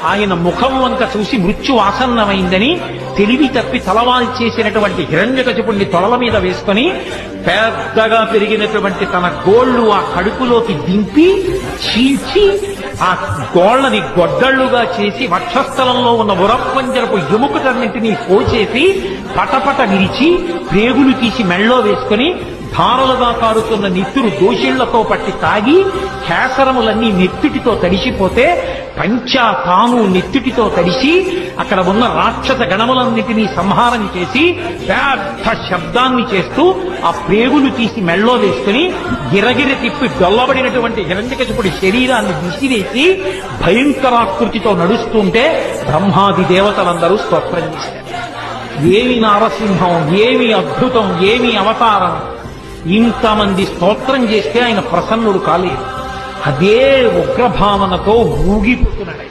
ఆయన ముఖం వంక చూసి మృత్యు ఆసన్నమైందని తెలివి తప్పి తలవాల్చేసినటువంటి హిరణ్యకశిపుణ్ణి తొడల మీద వేసుకొని పెద్దగా పెరిగినటువంటి తన గోళ్లు ఆ కడుపులోకి దింపి చీల్చి ఆ గోళ్లని గొడ్డళ్లుగా చేసి వక్షస్థలంలో ఉన్న ఉరప్పంజరపు ఎముకటన్నింటినీ పోచేసి పటపట విరిచి ప్రేగులు తీసి మెళ్ళో వేసుకుని ధారలుగా కారుతున్న నెత్తురు దోషిళ్లతో పట్టి తాగి కేసరములన్నీ నెత్తుటితో తడిసిపోతే పంచా తాను నెత్తుటితో తడిసి అక్కడ ఉన్న రాక్షస గణములన్నిటినీ సంహారం చేసి పెద్ద శబ్దాన్ని చేస్తూ ఆ ప్రేగులు తీసి మెళ్ళో వేసుకుని గిరగిరి తిప్పి డొల్లబడినటువంటి హిరణ్యకశిపుడి శరీరాన్ని విసిరేసి భయంకరాకృతితో నడుస్తుంటే బ్రహ్మాది దేవతలందరూ స్తోత్రం చేశారు. ఏమి నారసింహం, ఏమి అద్భుతం, ఏమి అవతారం! ఇంతమంది స్తోత్రం చేస్తే ఆయన ప్రసన్నుడు కాలేదు. అదే ఉగ్రభావనతో ఊగిపోతున్నాడు.